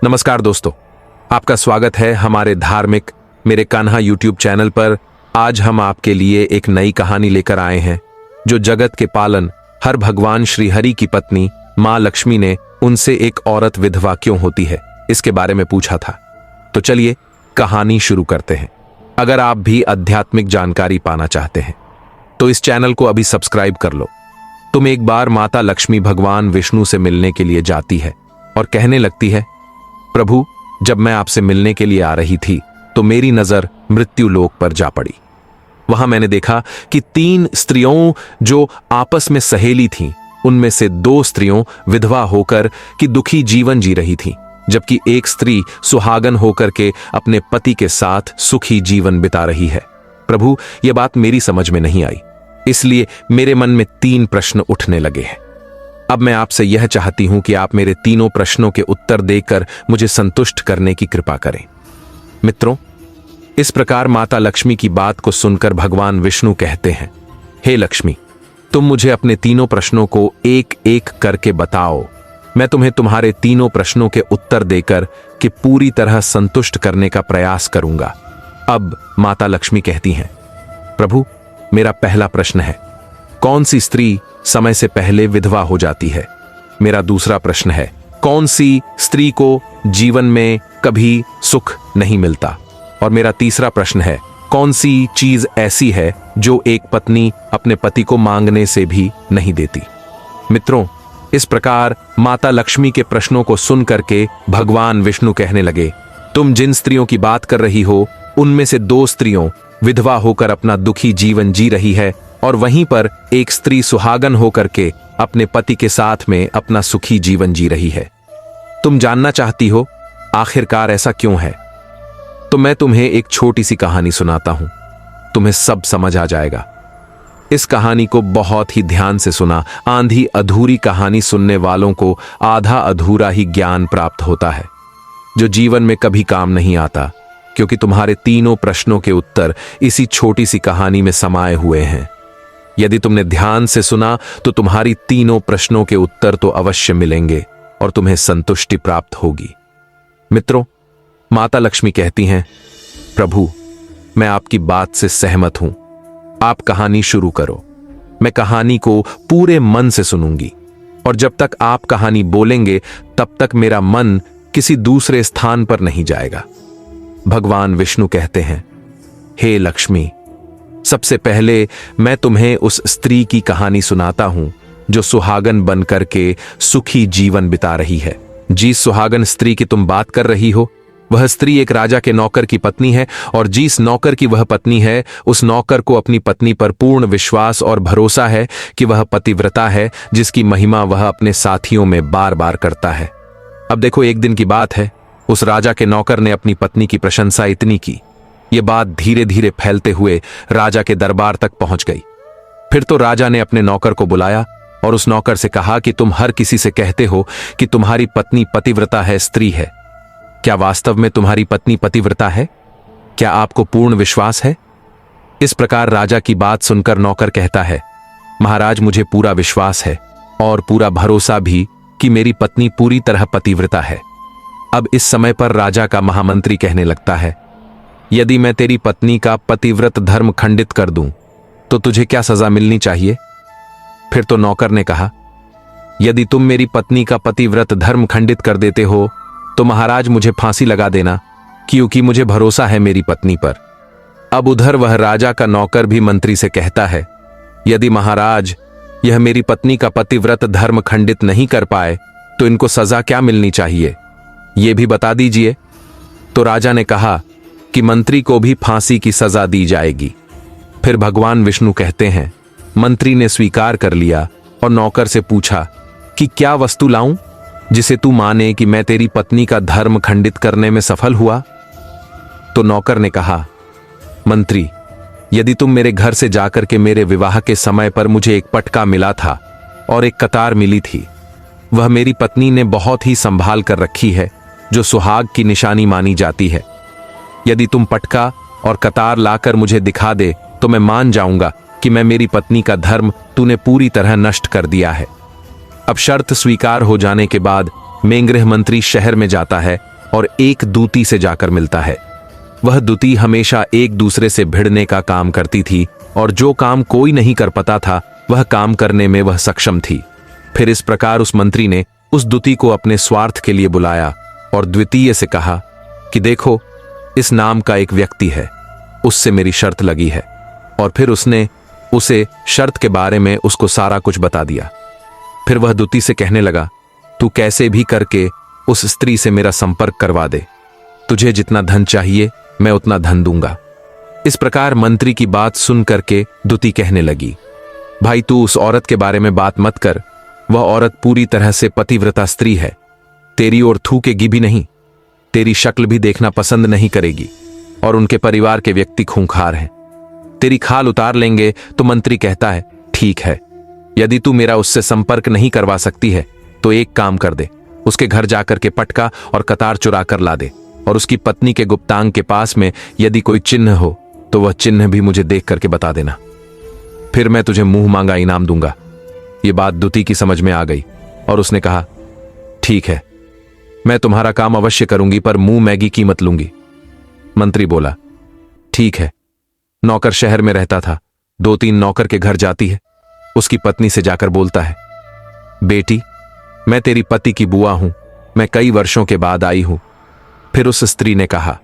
नमस्कार दोस्तों, आपका स्वागत है हमारे धार्मिक मेरे कान्हा यूट्यूब चैनल पर। आज हम आपके लिए एक नई कहानी लेकर आए हैं जो जगत के पालन हर भगवान श्री हरि की पत्नी मां लक्ष्मी ने उनसे एक औरत विधवा क्यों होती है इसके बारे में पूछा था। तो चलिए कहानी शुरू करते हैं। अगर आप भी आध्यात्मिक जानकारी पाना चाहते हैं तो इस चैनल को अभी सब्सक्राइब कर लो। तुम एक बार माता लक्ष्मी भगवान विष्णु से मिलने के लिए जाती है और कहने लगती है, प्रभु, जब मैं आपसे मिलने के लिए आ रही थी तो मेरी नजर मृत्यु लोक पर जा पड़ी। वहां मैंने देखा कि 3 स्त्रियों जो आपस में सहेली थीं, उनमें से 2 स्त्रियों विधवा होकर कि दुखी जीवन जी रही थीं, जबकि एक स्त्री सुहागन होकर के अपने पति के साथ सुखी जीवन बिता रही है। प्रभु, यह बात मेरी समझ में नहीं आई, इसलिए मेरे मन में 3 प्रश्न उठने लगे हैं। अब मैं आपसे यह चाहती हूं कि आप मेरे तीनों प्रश्नों के उत्तर देकर मुझे संतुष्ट करने की कृपा करें। मित्रों, इस प्रकार माता लक्ष्मी की बात को सुनकर भगवान विष्णु कहते हैं, हे लक्ष्मी, तुम मुझे अपने तीनों प्रश्नों को एक एक करके बताओ। मैं तुम्हें तुम्हारे तीनों प्रश्नों के उत्तर देकर कि पूरी तरह संतुष्ट करने का प्रयास करूंगा। अब माता लक्ष्मी कहती हैं, प्रभु, मेरा पहला प्रश्न है, कौन सी स्त्री समय से पहले विधवा हो जाती है? मेरा दूसरा प्रश्न है, कौन सी स्त्री को जीवन में कभी सुख नहीं मिलता? और मेरा तीसरा प्रश्न है, कौन सी चीज ऐसी है जो एक पत्नी अपने पति को मांगने से भी नहीं देती? मित्रों, इस प्रकार माता लक्ष्मी के प्रश्नों को सुन करके भगवान विष्णु कहने लगे, तुम जिन स्त्रियों की बात कर रही हो उनमें से 2 स्त्रियों विधवा होकर अपना दुखी जीवन जी रही है और वहीं पर एक स्त्री सुहागन होकर के अपने पति के साथ में अपना सुखी जीवन जी रही है। तुम जानना चाहती हो आखिरकार ऐसा क्यों है? तो मैं तुम्हें एक छोटी सी कहानी सुनाता हूं, तुम्हें सब समझ आ जाएगा। इस कहानी को बहुत ही ध्यान से सुना। आंधी अधूरी कहानी सुनने वालों को आधा अधूरा ही ज्ञान प्राप्त होता है जो जीवन में कभी काम नहीं आता, क्योंकि तुम्हारे तीनों प्रश्नों के उत्तर इसी छोटी सी कहानी में समाये हुए हैं। यदि तुमने ध्यान से सुना तो तुम्हारी तीनों प्रश्नों के उत्तर तो अवश्य मिलेंगे और तुम्हें संतुष्टि प्राप्त होगी। मित्रों, माता लक्ष्मी कहती हैं, प्रभु, मैं आपकी बात से सहमत हूं, आप कहानी शुरू करो। मैं कहानी को पूरे मन से सुनूंगी और जब तक आप कहानी बोलेंगे तब तक मेरा मन किसी दूसरे स्थान पर नहीं जाएगा। भगवान विष्णु कहते हैं, हे लक्ष्मी, सबसे पहले मैं तुम्हें उस स्त्री की कहानी सुनाता हूं जो सुहागन बनकर के सुखी जीवन बिता रही है। जिस सुहागन स्त्री की तुम बात कर रही हो वह स्त्री एक राजा के नौकर की पत्नी है और जिस नौकर की वह पत्नी है उस नौकर को अपनी पत्नी पर पूर्ण विश्वास और भरोसा है कि वह पतिव्रता है, जिसकी महिमा वह अपने साथियों में बार बार करता है। अब देखो, एक दिन की बात है, उस राजा के नौकर ने अपनी पत्नी की प्रशंसा इतनी की, ये बात धीरे धीरे फैलते हुए राजा के दरबार तक पहुंच गई। फिर तो राजा ने अपने नौकर को बुलाया और उस नौकर से कहा कि तुम हर किसी से कहते हो कि तुम्हारी पत्नी पतिव्रता है, स्त्री है। क्या वास्तव में तुम्हारी पत्नी पतिव्रता है? क्या आपको पूर्ण विश्वास है? इस प्रकार राजा की बात सुनकर नौकर कहता है, महाराज, मुझे पूरा विश्वास है और पूरा भरोसा भी कि मेरी पत्नी पूरी तरह पतिव्रता है। अब इस समय पर राजा का महामंत्री कहने लगता है, यदि मैं तेरी पत्नी का पतिव्रत धर्म खंडित कर दूं तो तुझे क्या सजा मिलनी चाहिए? फिर तो नौकर ने कहा, यदि तुम मेरी पत्नी का पतिव्रत धर्म खंडित कर देते हो तो महाराज मुझे फांसी लगा देना, क्योंकि मुझे भरोसा है मेरी पत्नी पर। अब उधर वह राजा का नौकर भी मंत्री से कहता है, यदि महाराज यह मेरी पत्नी का पतिव्रत धर्म खंडित नहीं कर पाए तो इनको सजा क्या मिलनी चाहिए, ये भी बता दीजिए। तो राजा ने कहा कि मंत्री को भी फांसी की सजा दी जाएगी। फिर भगवान विष्णु कहते हैं, मंत्री ने स्वीकार कर लिया और नौकर से पूछा कि क्या वस्तु लाऊं जिसे तू माने कि मैं तेरी पत्नी का धर्म खंडित करने में सफल हुआ? तो नौकर ने कहा, मंत्री, यदि तुम मेरे घर से जाकर के मेरे विवाह के समय पर मुझे एक पटका मिला था और एक कतार मिली थी, वह मेरी पत्नी ने बहुत ही संभाल कर रखी है, जो सुहाग की निशानी मानी जाती है। यदि तुम पटका और कतार लाकर मुझे दिखा दे तो मैं मान जाऊंगा कि मैं मेरी पत्नी का धर्म तूने पूरी तरह नष्ट कर दिया है। अब शर्त स्वीकार हो जाने के बाद मेंगृह मंत्री शहर में जाता है और एक दूती से जाकर मिलता है। वह दूती हमेशा एक दूसरे से भिड़ने का काम करती थी और जो काम कोई नहीं कर पाता था वह काम करने में वह सक्षम थी। फिर इस प्रकार उस मंत्री ने उस दूती को अपने स्वार्थ के लिए बुलाया और द्वितीय से कहा कि देखो, इस नाम का एक व्यक्ति है, उससे मेरी शर्त लगी है। और फिर उसने उसे शर्त के बारे में उसको सारा कुछ बता दिया। फिर वह दूती से कहने लगा, तू कैसे भी करके उस स्त्री से मेरा संपर्क करवा दे, तुझे जितना धन चाहिए मैं उतना धन दूंगा। इस प्रकार मंत्री की बात सुन करके दूती कहने लगी, भाई तू उस औरत के बारे में बात मत कर, वह औरत पूरी तरह से पतिव्रता स्त्री है, तेरी ओर थूकेगी भी नहीं, तेरी शक्ल भी देखना पसंद नहीं करेगी और उनके परिवार के व्यक्ति खूंखार हैं। तेरी खाल उतार लेंगे। तो मंत्री कहता है, ठीक है, यदि तू मेरा उससे संपर्क नहीं करवा सकती है तो एक काम कर दे, उसके घर जाकर के पटका और कतार चुरा कर ला दे और उसकी पत्नी के गुप्तांग के पास में यदि कोई चिन्ह हो तो वह चिन्ह भी मुझे देख करके बता देना, फिर मैं तुझे मुंह मांगा इनाम दूंगा। ये बात दूती की समझ में आ गई और उसने कहा, ठीक है, मैं तुम्हारा काम अवश्य करूंगी, पर मुंह मैगी कीमत लूंगी। मंत्री बोला, ठीक है। नौकर शहर में रहता था, 2-3 नौकर के घर जाती है, उसकी पत्नी से जाकर बोलता है, बेटी, मैं तेरी पति की बुआ हूं, मैं कई वर्षों के बाद आई हूं। फिर उस स्त्री ने कहा,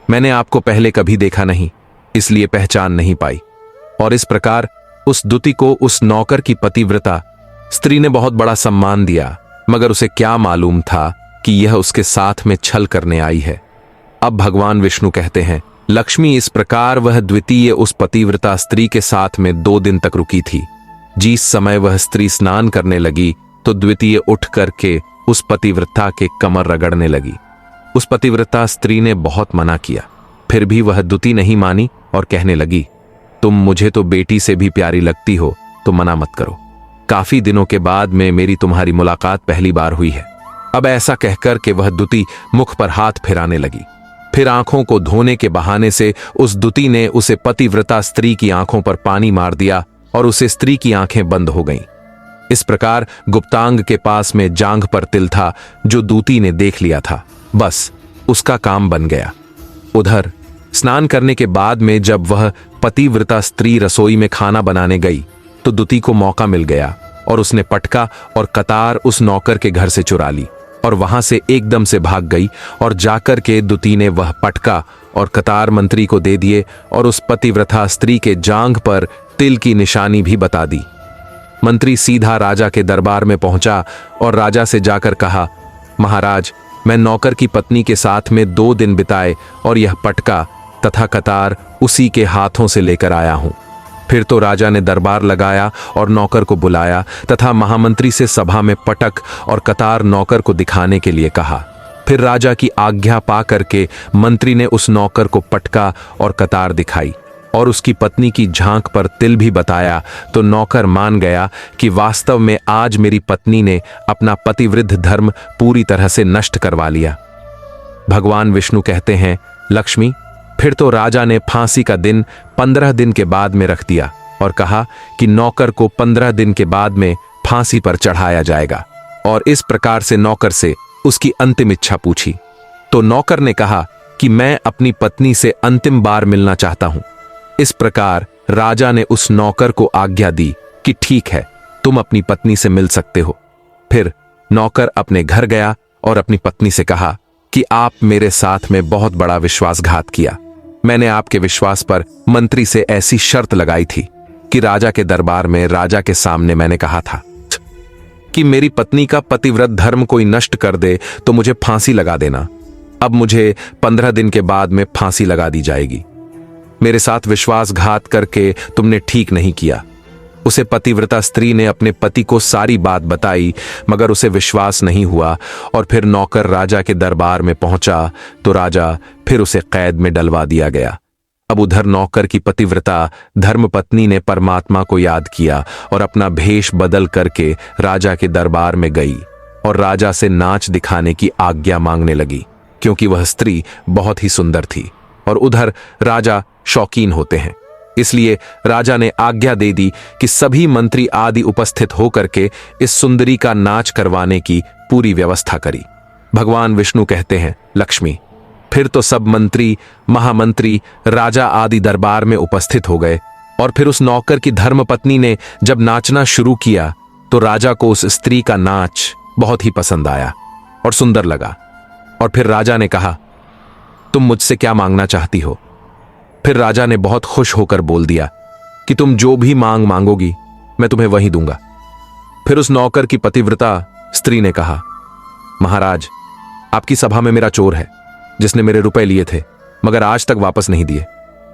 मैंने आपको पहले कभी देखा नहीं, इसलिए पहचान नहीं पाई। और इस प्रकार उस दूती को उस नौकर की पतिव्रता स्त्री ने बहुत बड़ा सम्मान दिया, मगर उसे क्या मालूम था कि यह उसके साथ में छल करने आई है। अब भगवान विष्णु कहते हैं, लक्ष्मी इस प्रकार वह द्वितीय उस पतिव्रता स्त्री के साथ में 2 दिन तक रुकी थी। जिस समय वह स्त्री स्नान करने लगी तो द्वितीय उठ करके उस पतिव्रता के कमर रगड़ने लगी। उस पतिव्रता स्त्री ने बहुत मना किया, फिर भी वह द्वितीय नहीं मानी और कहने लगी, तुम मुझे तो बेटी से भी प्यारी लगती हो, तो मना मत करो। काफी दिनों के बाद में मेरी तुम्हारी मुलाकात पहली बार हुई है। अब ऐसा कहकर के वह द्वितीय मुख पर हाथ फिराने लगी। फिर आंखों को धोने के बहाने से उस द्वितीय ने उसे पतिव्रता स्त्री की आंखों पर पानी मार दिया और उसे स्त्री की आंखें बंद हो गईं। इस प्रकार गुप्तांग के पास में जांघ पर तिल था जो दूती ने देख लिया था, बस उसका काम बन गया। उधर स्नान करने के बाद में जब वह पतिव्रता स्त्री रसोई में खाना बनाने गई तो दूती को मौका मिल गया और उसने पटका और कतार उस नौकर के घर से चुरा ली और वहां से एकदम से भाग गई और जाकर के दूती ने वह पटका और कतार मंत्री को दे दिए और उस पतिव्रता स्त्री के जांघ पर तिल की निशानी भी बता दी। मंत्री सीधा राजा के दरबार में पहुंचा और राजा से जाकर कहा, महाराज, मैं नौकर की पत्नी के साथ में 2 दिन बिताए और यह पटका तथा कतार उसी के हाथों से लेकर आया हूं। फिर तो राजा ने दरबार लगाया और नौकर को बुलाया तथा महामंत्री से सभा में पटक और कतार नौकर को दिखाने के लिए कहा। फिर राजा की आज्ञा पा करके मंत्री ने उस नौकर को पटका और कतार दिखाई और उसकी पत्नी की झांक पर तिल भी बताया तो नौकर मान गया कि वास्तव में आज मेरी पत्नी ने अपना पतिवृद्ध धर्म पूरी तरह से नष्ट करवा लिया। भगवान विष्णु कहते हैं, लक्ष्मी, फिर तो राजा ने फांसी का दिन 15 दिन के बाद में रख दिया और कहा कि नौकर को 15 दिन के बाद में फांसी पर चढ़ाया जाएगा। और इस प्रकार से नौकर से उसकी अंतिम इच्छा पूछी तो नौकर ने कहा कि मैं अपनी पत्नी से अंतिम बार मिलना चाहता हूं। इस प्रकार राजा ने उस नौकर को आज्ञा दी कि ठीक है, तुम अपनी पत्नी से मिल सकते हो। फिर नौकर अपने घर गया और अपनी पत्नी से कहा कि आप मेरे साथ में बहुत बड़ा विश्वासघात किया। मैंने आपके विश्वास पर मंत्री से ऐसी शर्त लगाई थी कि राजा के दरबार में राजा के सामने मैंने कहा था कि मेरी पत्नी का पतिव्रत धर्म कोई नष्ट कर दे तो मुझे फांसी लगा देना। अब मुझे 15 दिन के बाद में फांसी लगा दी जाएगी। मेरे साथ विश्वासघात करके तुमने ठीक नहीं किया। उसे पतिव्रता स्त्री ने अपने पति को सारी बात बताई, मगर उसे विश्वास नहीं हुआ और फिर नौकर राजा के दरबार में पहुंचा तो राजा फिर उसे कैद में डलवा दिया गया। अब उधर नौकर की पतिव्रता धर्मपत्नी ने परमात्मा को याद किया और अपना भेष बदल करके राजा के दरबार में गई और राजा से नाच दिखाने की आज्ञा मांगने लगी, क्योंकि वह स्त्री बहुत ही सुंदर थी और उधर राजा शौकीन होते हैं। इसलिए राजा ने आज्ञा दे दी कि सभी मंत्री आदि उपस्थित होकर के इस सुंदरी का नाच करवाने की पूरी व्यवस्था करी। भगवान विष्णु कहते हैं, लक्ष्मी। फिर तो सब मंत्री, महामंत्री, राजा आदि दरबार में उपस्थित हो गए। और फिर उस नौकर की धर्मपत्नी ने जब नाचना शुरू किया तो राजा को उस स्त्री का नाच बहुत ही पसंद आया और सुंदर लगा। और फिर राजा ने कहा, तुम मुझसे क्या मांगना चाहती हो? फिर राजा ने बहुत खुश होकर बोल दिया कि तुम जो भी मांग मांगोगी मैं तुम्हें वही दूंगा। फिर उस नौकर की पतिव्रता स्त्री ने कहा, महाराज, आपकी सभा में मेरा चोर है जिसने मेरे रुपए लिए थे मगर आज तक वापस नहीं दिए,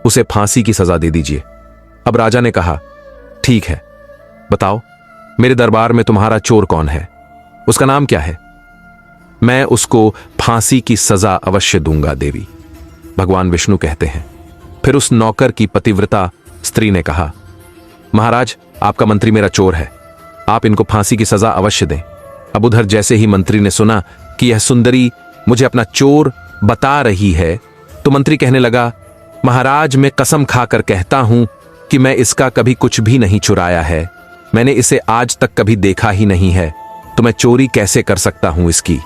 उसे फांसी की सजा दे दीजिए। अब राजा ने कहा, ठीक है, बताओ मेरे दरबार में तुम्हारा चोर कौन है, उसका नाम क्या है? मैं उसको फांसी की सजा अवश्य दूंगा देवी। भगवान विष्णु कहते हैं। फिर उस नौकर की पतिव्रता स्त्री ने कहा, महाराज, आपका मंत्री मेरा चोर है, आप इनको फांसी की सजा अवश्य दें। अब उधर जैसे ही मंत्री ने सुना कि यह सुंदरी मुझे अपना चोर बता रही है तो मंत्री कहने लगा, महाराज, मैं कसम खाकर कहता हूं कि मैं इसका कभी कुछ भी नहीं चुराया है, मैंने इसे आज तक कभी देखा ही नहीं है, तो मैं चोरी कैसे कर सकता हूं इसकी?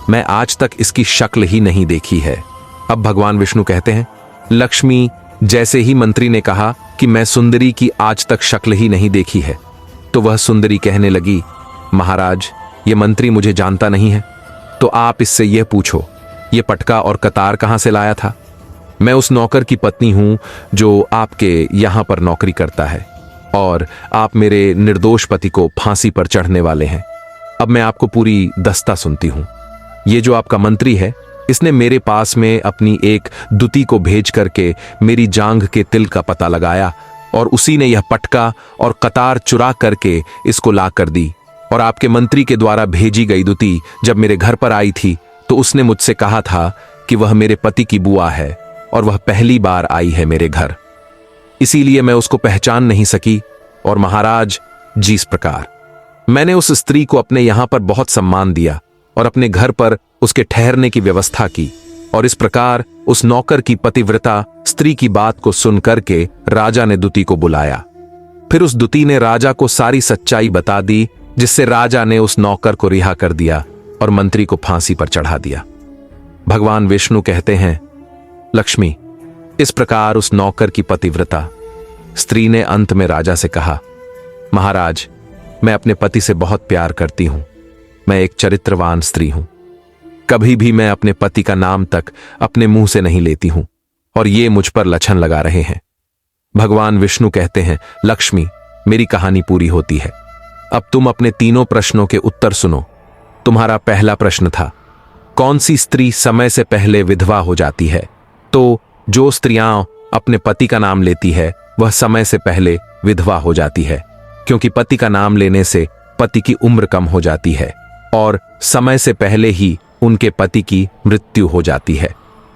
मैं आज तक इसकी शक्ल ही नहीं देखी है। अब भगवान विष्णु कहते हैं, लक्ष्मी, जैसे ही मंत्री ने कहा कि मैं सुंदरी की आज तक शक्ल ही नहीं देखी है तो वह सुंदरी कहने लगी, महाराज, ये मंत्री मुझे जानता नहीं है, तो आप इससे यह पूछो, ये पटका और कतार कहां से लाया था? मैं उस नौकर की पत्नी हूं जो आपके यहां पर नौकरी करता है और आप मेरे निर्दोष पति को फांसी पर चढ़ने वाले हैं। अब मैं आपको पूरी दस्ता सुनती हूं। ये जो आपका मंत्री है, इसने मेरे पास में अपनी एक दुती को भेज करके मेरी जांघ के तिल का पता लगाया और उसी ने यह पटका और कतार चुरा करके इसको ला कर दी। और आपके मंत्री के द्वारा भेजी गई दुती जब मेरे घर पर आई थी तो उसने मुझसे कहा था कि वह मेरे पति की बुआ है और वह पहली बार आई है मेरे घर, इसीलिए मैं उसको पहचान नहीं सकी। और महाराज, जिस प्रकार मैंने उस स्त्री को अपने यहां पर बहुत सम्मान दिया और अपने घर पर उसके ठहरने की व्यवस्था की, और इस प्रकार उस नौकर की पतिव्रता स्त्री की बात को सुन करके राजा ने दुती को बुलाया। फिर उस दुती ने राजा को सारी सच्चाई बता दी, जिससे राजा ने उस नौकर को रिहा कर दिया और मंत्री को फांसी पर चढ़ा दिया। भगवान विष्णु कहते हैं, लक्ष्मी, इस प्रकार उस नौकर की पतिव्रता स्त्री ने अंत में राजा से कहा, महाराज, मैं अपने पति से बहुत प्यार करती हूं, मैं एक चरित्रवान स्त्री हूं, कभी भी मैं अपने पति का नाम तक अपने मुंह से नहीं लेती हूं और ये मुझ पर लछन लगा रहे हैं। भगवान विष्णु कहते हैं, लक्ष्मी, मेरी कहानी पूरी होती है। अब तुम अपने तीनों प्रश्नों के उत्तर सुनो। तुम्हारा पहला प्रश्न था, कौन सी स्त्री समय से पहले विधवा हो जाती है? तो जो स्त्रियां अपने पति का नाम लेती है वह समय से पहले विधवा हो जाती है, क्योंकि पति का नाम लेने से पति की उम्र कम हो जाती है और समय से पहले ही उनके पति की मृत्यु हो जाती है।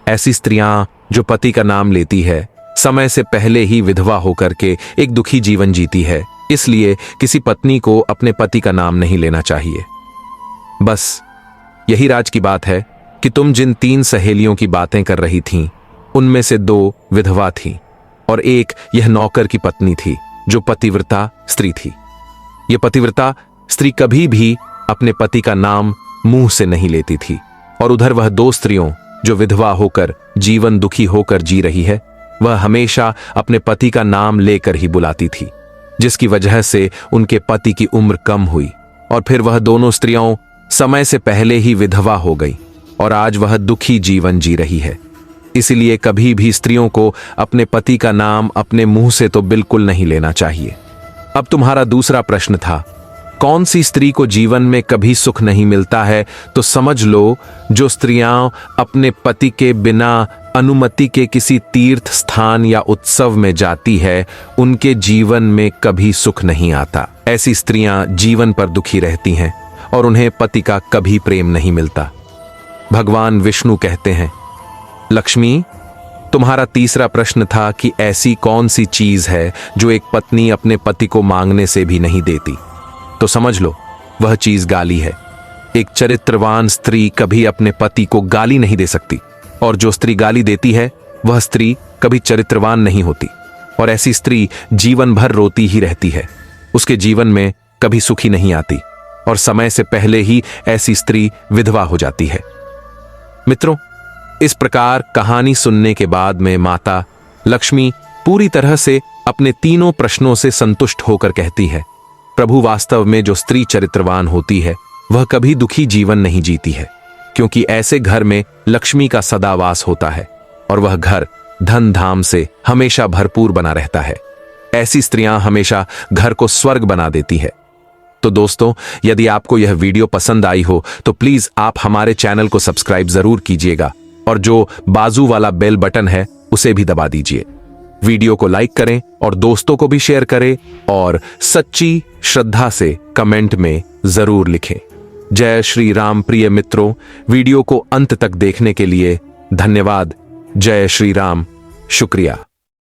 ऐसी स्त्रियां जो पति का नाम लेती है समय से पहले ही विधवा होकर के एक दुखी जीवन जीती है, इसलिए किसी पत्नी को अपने पति का नाम नहीं लेना चाहिए। बस यही राज की बात है कि तुम जिन 3 सहेलियों की बातें कर रही थीं, उनमें से 2 विधवा थीं और एक यह नौकर की पत्नी थी जो पतिव्रता स्त्री थी। यह पतिव्रता स्त्री कभी भी अपने पति का नाम मुंह से नहीं लेती थी, और उधर वह 2 स्त्रियों जो विधवा होकर जीवन दुखी होकर जी रही है, वह हमेशा अपने पति का नाम लेकर ही बुलाती थी, जिसकी वजह से उनके पति की उम्र कम हुई और फिर वह दोनों स्त्रियों समय से पहले ही विधवा हो गई और आज वह दुखी जीवन जी रही है। इसलिए कभी भी स्त्रियों को अपने पति का नाम अपने मुंह से तो बिल्कुल नहीं लेना चाहिए। अब तुम्हारा दूसरा प्रश्न था, कौन सी स्त्री को जीवन में कभी सुख नहीं मिलता है? तो समझ लो, जो स्त्रियां अपने पति के बिना अनुमति के किसी तीर्थ स्थान या उत्सव में जाती है, उनके जीवन में कभी सुख नहीं आता। ऐसी स्त्रियां जीवन पर दुखी रहती हैं और उन्हें पति का कभी प्रेम नहीं मिलता। भगवान विष्णु कहते हैं, लक्ष्मी, तुम्हारा तीसरा प्रश्न था कि ऐसी कौन सी चीज है जो एक पत्नी अपने पति को मांगने से भी नहीं देती? तो समझ लो, वह चीज गाली है। एक चरित्रवान स्त्री कभी अपने पति को गाली नहीं दे सकती, और जो स्त्री गाली देती है वह स्त्री कभी चरित्रवान नहीं होती, और ऐसी स्त्री जीवन भर रोती ही रहती है। उसके जीवन में कभी सुखी नहीं आती और समय से पहले ही ऐसी स्त्री विधवा हो जाती है। मित्रों, इस प्रकार कहानी सुनने के बाद में माता लक्ष्मी पूरी तरह से अपने तीनों प्रश्नों से संतुष्ट होकर कहती है, प्रभु वास्तव में जो स्त्री चरित्रवान होती है वह कभी दुखी जीवन नहीं जीती है, क्योंकि ऐसे घर में लक्ष्मी का सदा वास होता है और वह घर धन धाम से हमेशा भरपूर बना रहता है। ऐसी स्त्रियां हमेशा घर को स्वर्ग बना देती है। तो दोस्तों, यदि आपको यह वीडियो पसंद आई हो तो प्लीज आप हमारे चैनल को सब्सक्राइब जरूर कीजिएगा और जो बाजू वाला बेल बटन है उसे भी दबा दीजिए। वीडियो को लाइक करें और दोस्तों को भी शेयर करें और सच्ची श्रद्धा से कमेंट में जरूर लिखें। जय श्री राम। प्रिय मित्रों, वीडियो को अंत तक देखने के लिए धन्यवाद। जय श्री राम। शुक्रिया।